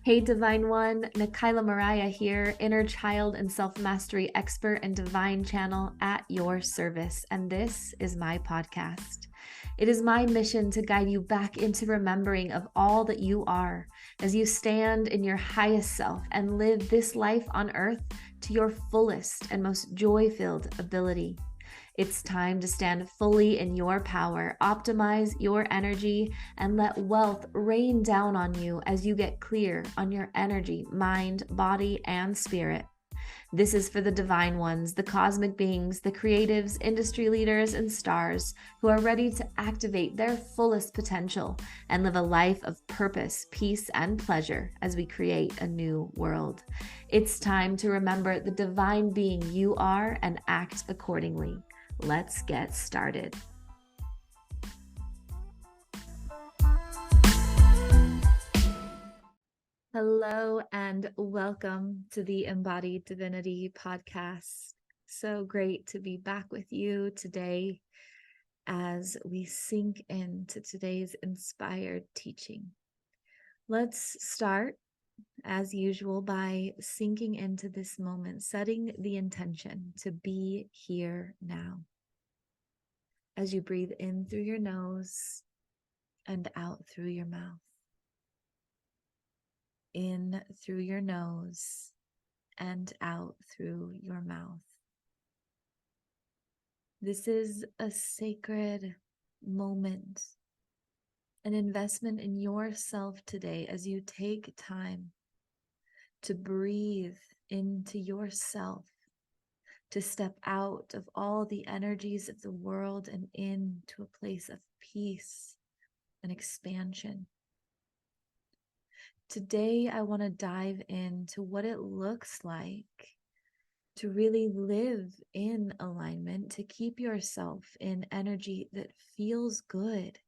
Hey, Divine One, Nikayla Mariah here, inner child and self-mastery expert and divine channel at your service. And this is my podcast. It is my mission to guide you back into remembering of all that you are as you stand in your highest self and live this life on earth to your fullest and most joy-filled ability. It's time to stand fully in your power, optimize your energy, and let wealth rain down on you as you get clear on your energy, mind, body, and spirit. This is for the divine ones, the cosmic beings, the creatives, industry leaders, and stars who are ready to activate their fullest potential and live a life of purpose, peace, and pleasure as we create a new world. It's time to remember the divine being you are and act accordingly. Let's get started. Hello and welcome to the Embodied Divinity podcast. So great to be back with you today as we sink into today's inspired teaching. Let's start, as usual, by sinking into this moment, setting the intention to be here now. As you breathe in through your nose and out through your mouth. In through your nose and out through your mouth. This is a sacred moment, an investment in yourself today as you take time to breathe into yourself, to step out of all the energies of the world and into a place of peace and expansion. Today, I want to dive into what it looks like to really live in alignment, to keep yourself in energy that feels good.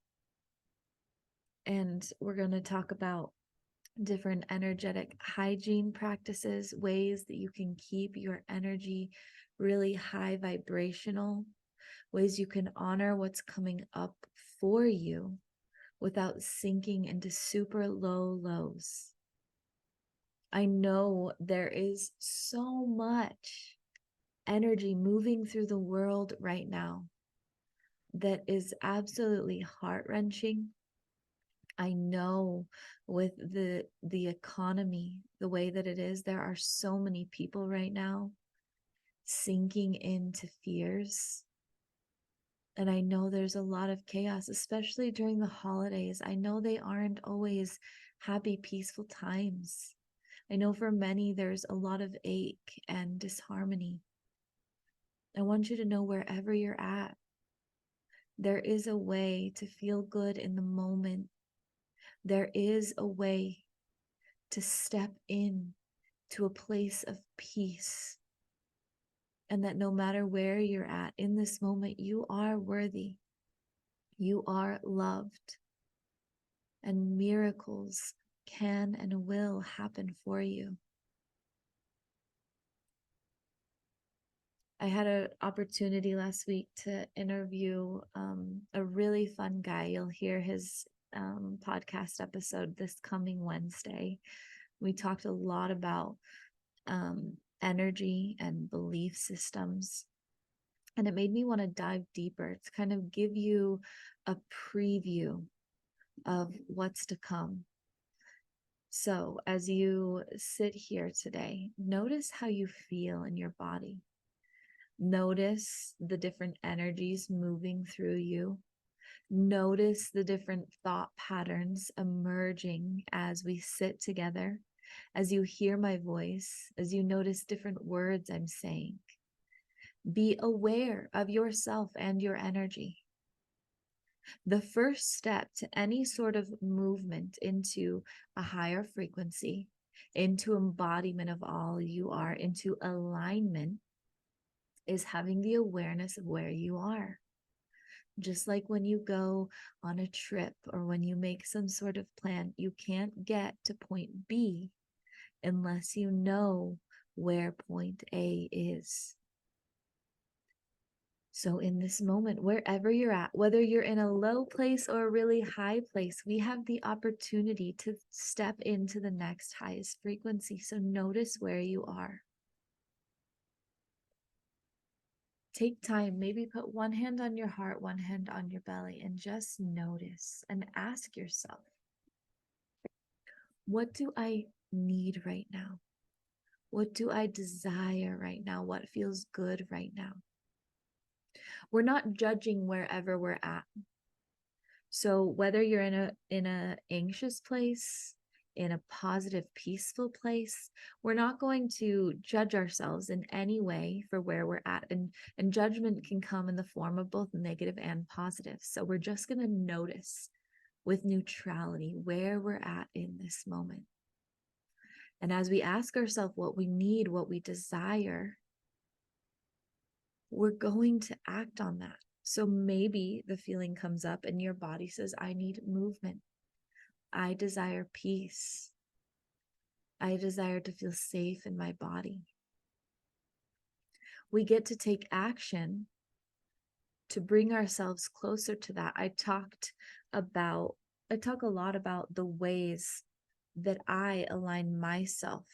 And we're going to talk about different energetic hygiene practices, ways that you can keep your energy really high vibrational, ways you can honor what's coming up for you without sinking into super low lows. I know there is so much energy moving through the world right now that is absolutely heart-wrenching. I know with the economy, the way that it is, there are so many people right now sinking into fears. And I know there's a lot of chaos, especially during the holidays. I know they aren't always happy, peaceful times. I know for many, there's a lot of ache and disharmony. I want you to know wherever you're at, there is a way to feel good in the moment. There is a way to step in to a place of peace. And that no matter where you're at in this moment, you are worthy. You are loved. And miracles can and will happen for you. I had an opportunity last week to interview a really fun guy. You'll hear his podcast episode this coming Wednesday. We talked a lot about energy and belief systems. And it made me want to dive deeper to kind of give you a preview of what's to come. So as you sit here today, notice how you feel in your body. Notice the different energies moving through you. Notice the different thought patterns emerging as we sit together, as you hear my voice, as you notice different words I'm saying. Be aware of yourself and your energy. The first step to any sort of movement into a higher frequency, into embodiment of all you are, into alignment, is having the awareness of where you are. Just like when you go on a trip or when you make some sort of plan, you can't get to point B unless you know where point A is. So, in this moment, wherever you're at, whether you're in a low place or a really high place, we have the opportunity to step into the next highest frequency. So, notice where you are. Take time, maybe put one hand on your heart, one hand on your belly, and just notice and ask yourself, what do I need right now? What do I desire right now? What feels good right now? We're not judging wherever we're at. So whether you're in a anxious place, in a positive, peaceful place, we're not going to judge ourselves in any way for where we're at. And judgment can come in the form of both negative and positive. So we're just going to notice with neutrality where we're at in this moment. And as we ask ourselves what we need, what we desire, we're going to act on that. So maybe the feeling comes up and your body says, I need movement. I desire peace. I desire to feel safe in my body. We get to take action to bring ourselves closer to that. I talk a lot about the ways that I align myself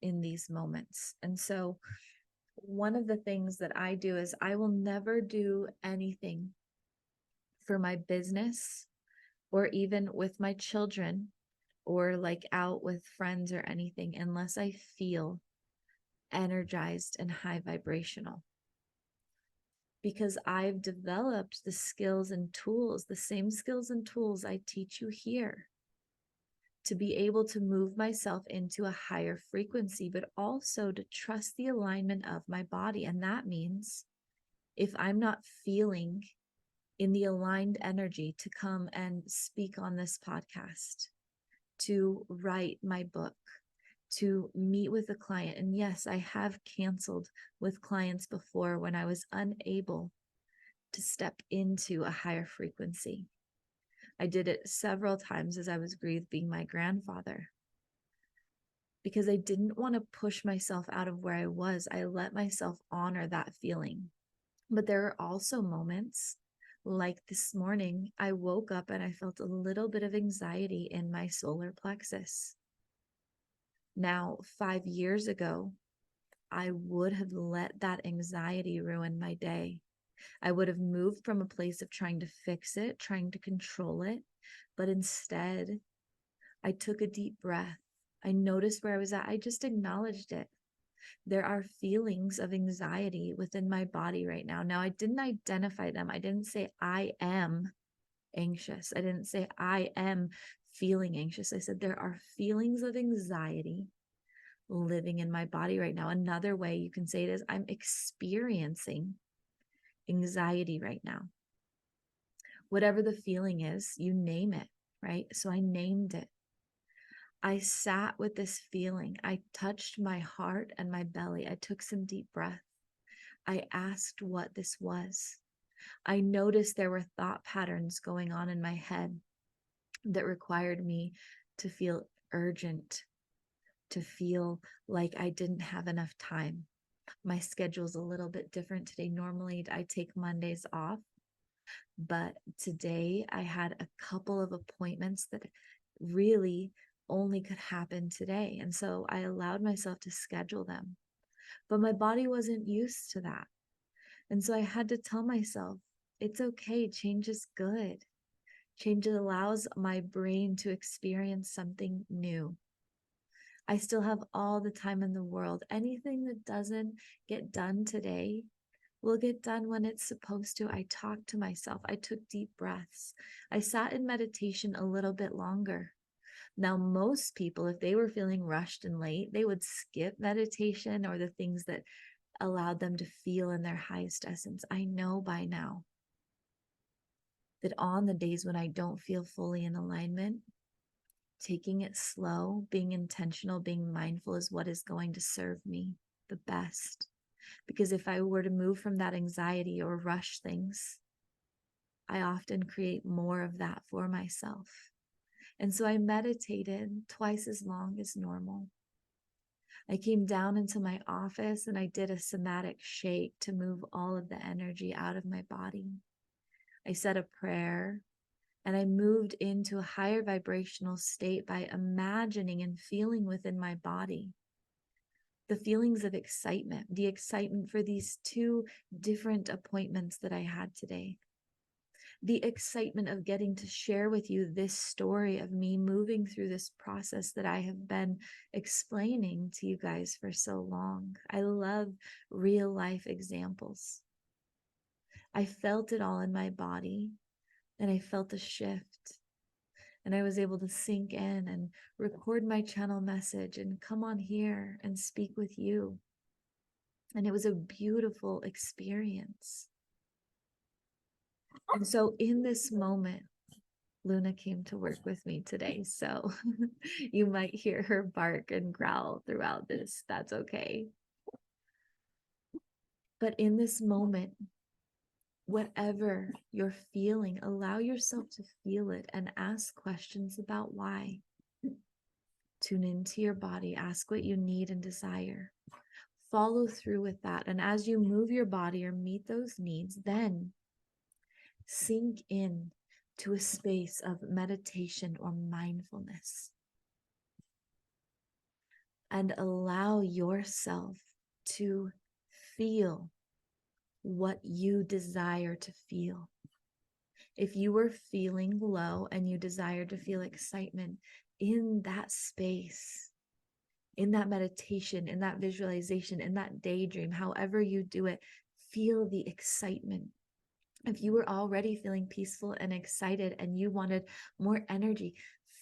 in these moments. And so one of the things that I do is I will never do anything for my business or even with my children or like out with friends or anything unless I feel energized and high vibrational. Because I've developed the skills and tools, the same skills and tools I teach you here, to be able to move myself into a higher frequency, but also to trust the alignment of my body. And that means if I'm not feeling in the aligned energy to come and speak on this podcast, to write my book, to meet with a client. And yes, I have canceled with clients before when I was unable to step into a higher frequency. I did it several times as I was grieving my grandfather because I didn't want to push myself out of where I was. I let myself honor that feeling. But there are also moments like this morning, I woke up and I felt a little bit of anxiety in my solar plexus. Now, 5 years ago, I would have let that anxiety ruin my day. I would have moved from a place of trying to fix it, trying to control it. But instead, I took a deep breath. I noticed where I was at. I just acknowledged it. There are feelings of anxiety within my body right now. Now, I didn't identify them. I didn't say I am anxious. I didn't say I am feeling anxious. I said there are feelings of anxiety living in my body right now. Another way you can say it is I'm experiencing anxiety right now. Whatever the feeling is, you name it, right? So I named it. I sat with this feeling. I touched my heart and my belly. I took some deep breath. I asked what this was. I noticed there were thought patterns going on in my head that required me to feel urgent, to feel like I didn't have enough time. My schedule's a little bit different today. Normally, I take Mondays off, but today I had a couple of appointments that really only could happen today. And so I allowed myself to schedule them. But my body wasn't used to that. And so I had to tell myself, it's okay. Change is good. Change allows my brain to experience something new. I still have all the time in the world. Anything that doesn't get done today will get done when it's supposed to. I talked to myself. I took deep breaths. I sat in meditation a little bit longer. Now, most people, if they were feeling rushed and late, they would skip meditation or the things that allowed them to feel in their highest essence. I know by now that on the days when I don't feel fully in alignment, taking it slow, being intentional, being mindful is what is going to serve me the best. Because if I were to move from that anxiety or rush things, I often create more of that for myself. And so I meditated twice as long as normal. I came down into my office and I did a somatic shake to move all of the energy out of my body. I said a prayer and I moved into a higher vibrational state by imagining and feeling within my body the feelings of excitement, the excitement for these two different appointments that I had today. The excitement of getting to share with you this story of me moving through this process that I have been explaining to you guys for so long. I love real life examples. I felt it all in my body and I felt a shift. And I was able to sink in and record my channel message and come on here and speak with you. And it was a beautiful experience. And so in this moment, Luna came to work with me today. So you might hear her bark and growl throughout this. That's okay. But in this moment, whatever you're feeling, allow yourself to feel it and ask questions about why. Tune into your body, ask what you need and desire. Follow through with that. And as you move your body or meet those needs, then sink in to a space of meditation or mindfulness and allow yourself to feel what you desire to feel. If you were feeling low and you desire to feel excitement in that space, in that meditation, in that visualization, in that daydream, however you do it, feel the excitement. If you were already feeling peaceful and excited and you wanted more energy,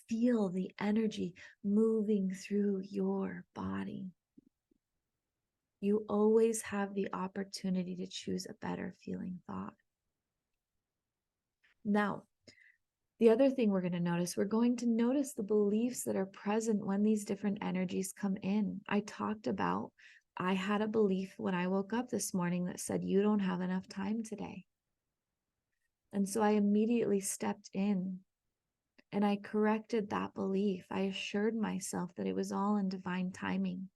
feel the energy moving through your body. You always have the opportunity to choose a better feeling thought. Now, the other thing we're going to notice the beliefs that are present when these different energies come in. I talked about, I had a belief when I woke up this morning that said, you don't have enough time today. And so I immediately stepped in and I corrected that belief. I assured myself that it was all in divine timing.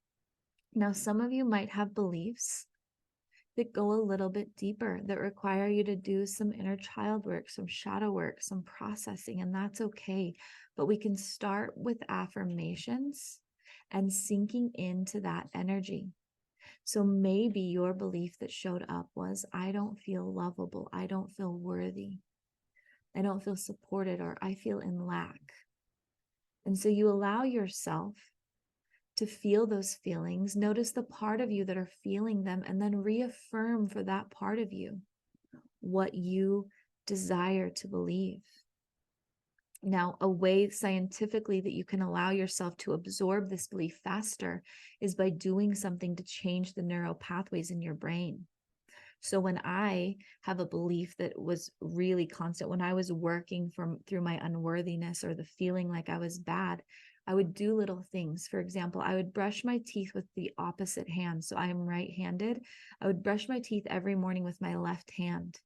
Now, some of you might have beliefs that go a little bit deeper, that require you to do some inner child work, some shadow work, some processing, and that's okay. But we can start with affirmations and sinking into that energy. So maybe your belief that showed up was, I don't feel lovable, I don't feel worthy, I don't feel supported, or I feel in lack. And so you allow yourself to feel those feelings. Notice the part of you that are feeling them, and then reaffirm for that part of you what you desire to believe. Now, a way scientifically that you can allow yourself to absorb this belief faster is by doing something to change the neural pathways in your brain. So when I have a belief that was really constant, when I was working through my unworthiness or the feeling like I was bad, I would do little things. For example, I would brush my teeth with the opposite hand. So I am right-handed. I would brush my teeth every morning with my left hand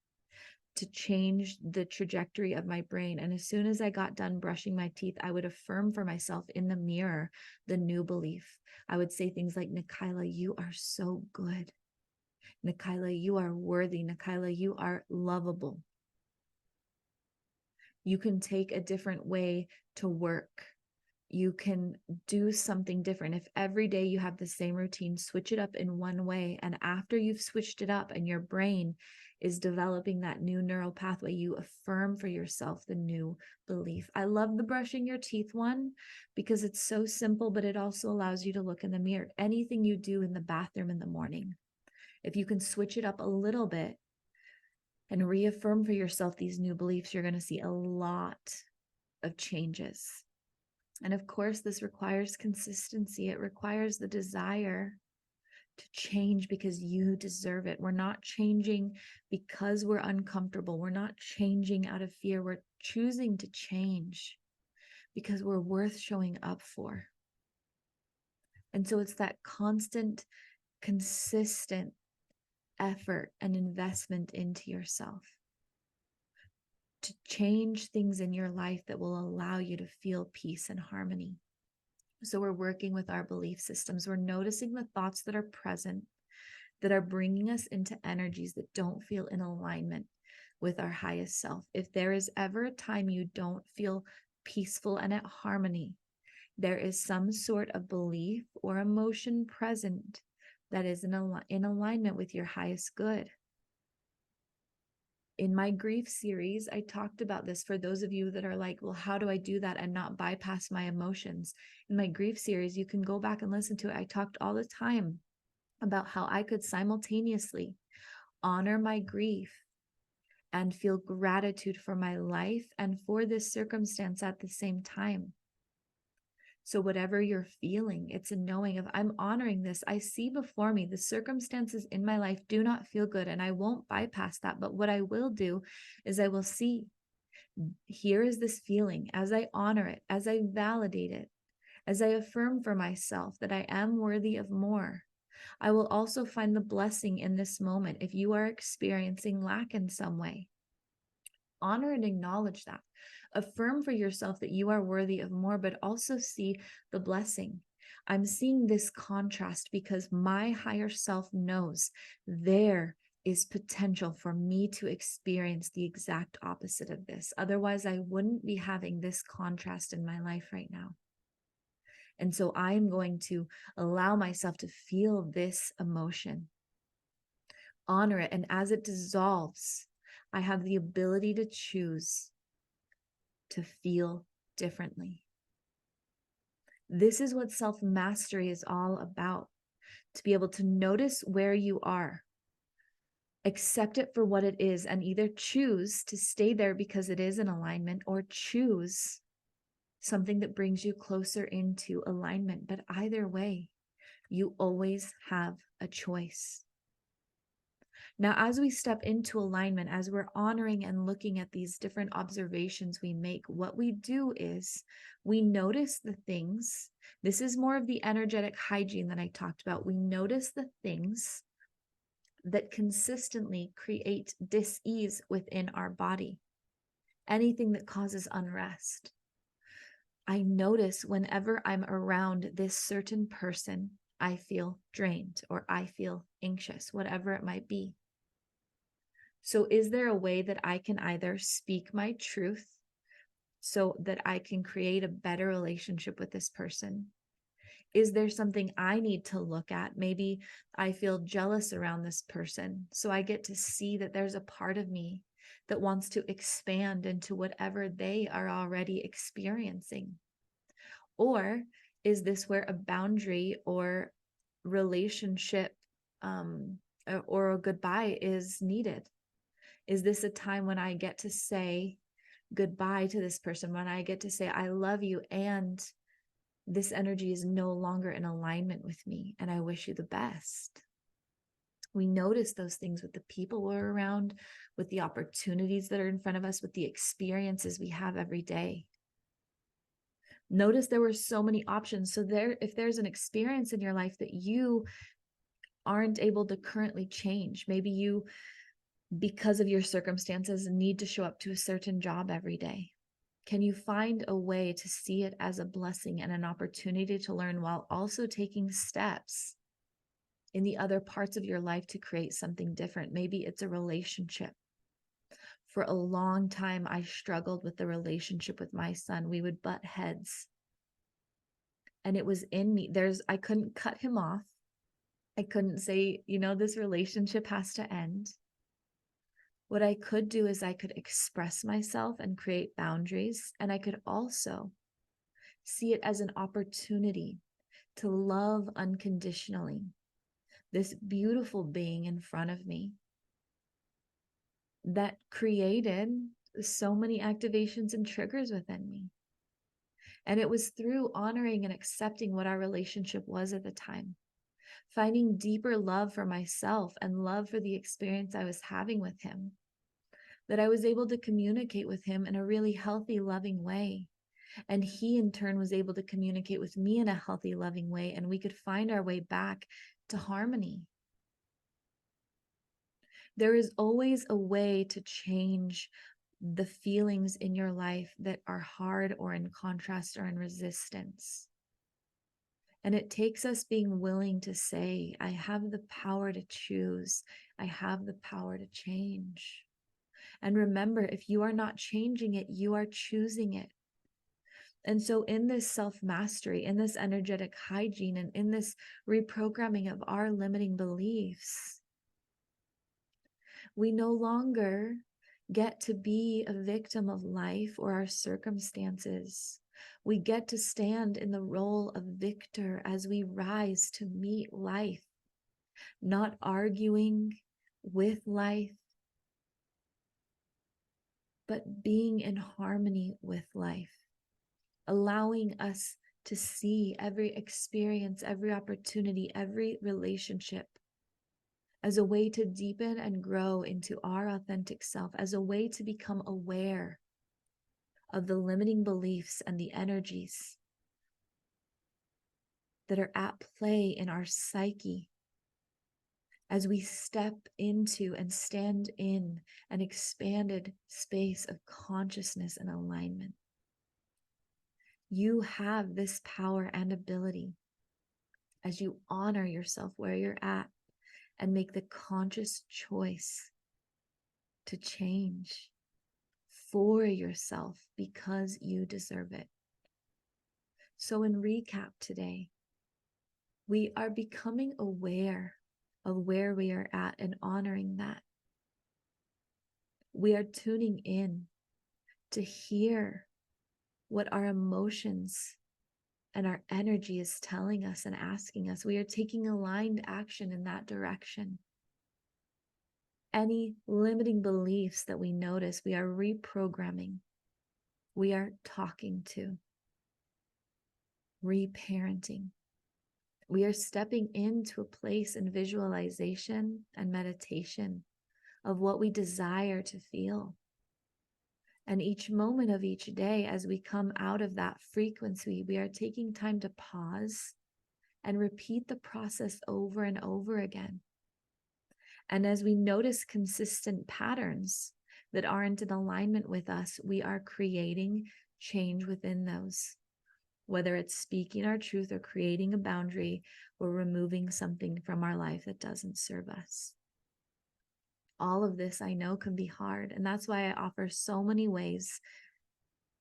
to change the trajectory of my brain. And as soon as I got done brushing my teeth, I would affirm for myself in the mirror the new belief. I would say things like, Nikayla, you are so good. Nikayla, you are worthy. Nikayla, you are lovable. You can take a different way to work. You can do something different. If every day you have the same routine, switch it up in one way. And after you've switched it up and your brain is developing that new neural pathway, you affirm for yourself the new belief. I love the brushing your teeth one because it's so simple, but it also allows you to look in the mirror. Anything you do in the bathroom in the morning, if you can switch it up a little bit and reaffirm for yourself these new beliefs, you're going to see a lot of changes. And of course, this requires consistency. It requires the desire to change because you deserve it. We're not changing because we're uncomfortable. We're not changing out of fear. We're choosing to change because we're worth showing up for. And so it's that constant, consistent effort and investment into yourself to change things in your life that will allow you to feel peace and harmony. So we're working with our belief systems. We're noticing the thoughts that are present, that are bringing us into energies that don't feel in alignment with our highest self. If there is ever a time you don't feel peaceful and at harmony, there is some sort of belief or emotion present that is in alignment with your highest good. In my grief series, I talked about this for those of you that are like, well, how do I do that and not bypass my emotions? In my grief series, you can go back and listen to it. I talked all the time about how I could simultaneously honor my grief and feel gratitude for my life and for this circumstance at the same time. So whatever you're feeling, it's a knowing of, I'm honoring this. I see before me the circumstances in my life do not feel good, and I won't bypass that. But what I will do is I will see, here is this feeling. As I honor it, as I validate it, as I affirm for myself that I am worthy of more, I will also find the blessing in this moment. If you are experiencing lack in some way, honor and acknowledge that. Affirm for yourself that you are worthy of more, but also see the blessing. I'm seeing this contrast because my higher self knows there is potential for me to experience the exact opposite of this. Otherwise, I wouldn't be having this contrast in my life right now. And so I'm going to allow myself to feel this emotion, honor it. And as it dissolves, I have the ability to choose to feel differently. This is what self-mastery is all about, to be able to notice where you are, accept it for what it is, and either choose to stay there because it is in alignment, or choose something that brings you closer into alignment. But either way, you always have a choice. Now, as we step into alignment, as we're honoring and looking at these different observations we make, what we do is we notice the things. This is more of the energetic hygiene that I talked about. We notice the things that consistently create dis-ease within our body, anything that causes unrest. I notice whenever I'm around this certain person, I feel drained or I feel anxious, whatever it might be. So is there a way that I can either speak my truth so that I can create a better relationship with this person? Is there something I need to look at? Maybe I feel jealous around this person, so I get to see that there's a part of me that wants to expand into whatever they are already experiencing. Or is this where a boundary or relationship or a goodbye is needed? Is this a time when I get to say goodbye to this person, when I get to say, I love you, and this energy is no longer in alignment with me, and I wish you the best? We notice those things with the people we're around, with the opportunities that are in front of us, with the experiences we have every day. Notice there were so many options. So if there's an experience in your life that you aren't able to currently change, maybe you, because of your circumstances, need to show up to a certain job every day. Can you find a way to see it as a blessing and an opportunity to learn while also taking steps in the other parts of your life to create something different? Maybe it's a relationship. For a long time, I struggled with the relationship with my son. We would butt heads. And it was in me. I couldn't cut him off. I couldn't say, this relationship has to end. What I could do is I could express myself and create boundaries. And I could also see it as an opportunity to love unconditionally this beautiful being in front of me that created so many activations and triggers within me. And it was through honoring and accepting what our relationship was at the time, finding deeper love for myself and love for the experience I was having with him, that I was able to communicate with him in a really healthy, loving way. And he in turn was able to communicate with me in a healthy, loving way. And we could find our way back to harmony. There is always a way to change the feelings in your life that are hard or in contrast or in resistance. And it takes us being willing to say, I have the power to choose. I have the power to change. And remember, if you are not changing it, you are choosing it. And so, in this self mastery, in this energetic hygiene, and in this reprogramming of our limiting beliefs, we no longer get to be a victim of life or our circumstances. We get to stand in the role of victor as we rise to meet life, not arguing with life, but being in harmony with life, allowing us to see every experience, every opportunity, every relationship as a way to deepen and grow into our authentic self, as a way to become aware of the limiting beliefs and the energies that are at play in our psyche as we step into and stand in an expanded space of consciousness and alignment. You have this power and ability as you honor yourself where you're at and make the conscious choice to change for yourself because you deserve it. So in recap today, we are becoming aware of where we are at and honoring that. We are tuning in to hear what our emotions and our energy is telling us and asking us. We are taking aligned action in that direction. Any limiting beliefs that we notice, we are reprogramming. We are talking to, reparenting. We are stepping into a place in visualization and meditation of what we desire to feel. And each moment of each day, as we come out of that frequency, we are taking time to pause and repeat the process over and over again. And as we notice consistent patterns that aren't in alignment with us, we are creating change within those. Whether it's speaking our truth or creating a boundary or removing something from our life that doesn't serve us. All of this I know can be hard, and that's why I offer so many ways,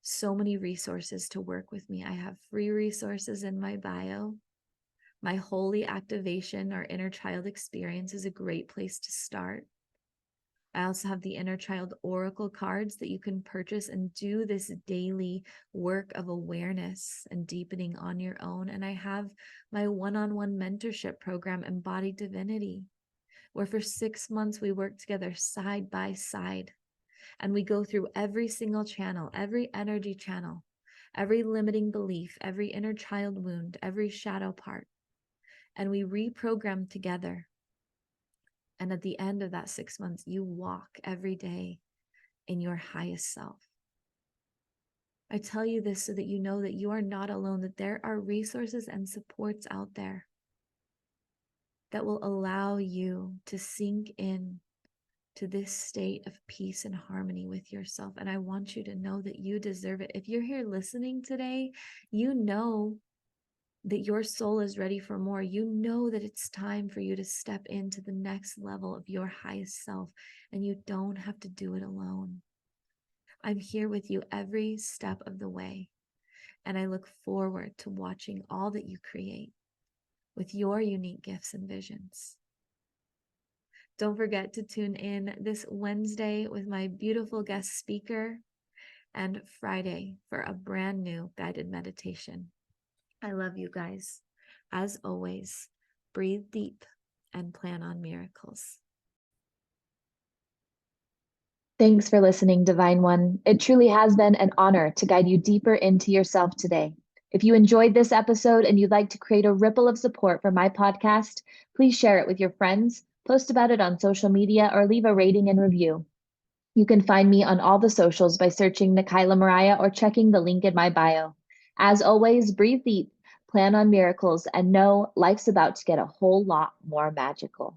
so many resources to work with me. I have free resources in my bio. My Holy Activation or Inner Child Experience is a great place to start. I also have the Inner Child Oracle cards that you can purchase and do this daily work of awareness and deepening on your own. And I have my one-on-one mentorship program, Embodied Divinity, where for 6 months we work together side by side. And we go through every single channel, every energy channel, every limiting belief, every inner child wound, every shadow part. And we reprogram together. And at the end of that 6 months, you walk every day in your highest self. I tell you this so that you know that you are not alone, that there are resources and supports out there that will allow you to sink in to this state of peace and harmony with yourself. And I want you to know that you deserve it. If you're here listening today, you know that your soul is ready for more. You know that it's time for you to step into the next level of your highest self, and you don't have to do it alone. I'm here with you every step of the way, and I look forward to watching all that you create with your unique gifts and visions. Don't forget to tune in this Wednesday with my beautiful guest speaker and Friday for a brand new guided meditation. I love you guys. As always, breathe deep and plan on miracles. Thanks for listening, Divine One. It truly has been an honor to guide you deeper into yourself today. If you enjoyed this episode and you'd like to create a ripple of support for my podcast, please share it with your friends, post about it on social media, or leave a rating and review. You can find me on all the socials by searching Nikayla Mariah or checking the link in my bio. As always, breathe deep, plan on miracles, and know life's about to get a whole lot more magical.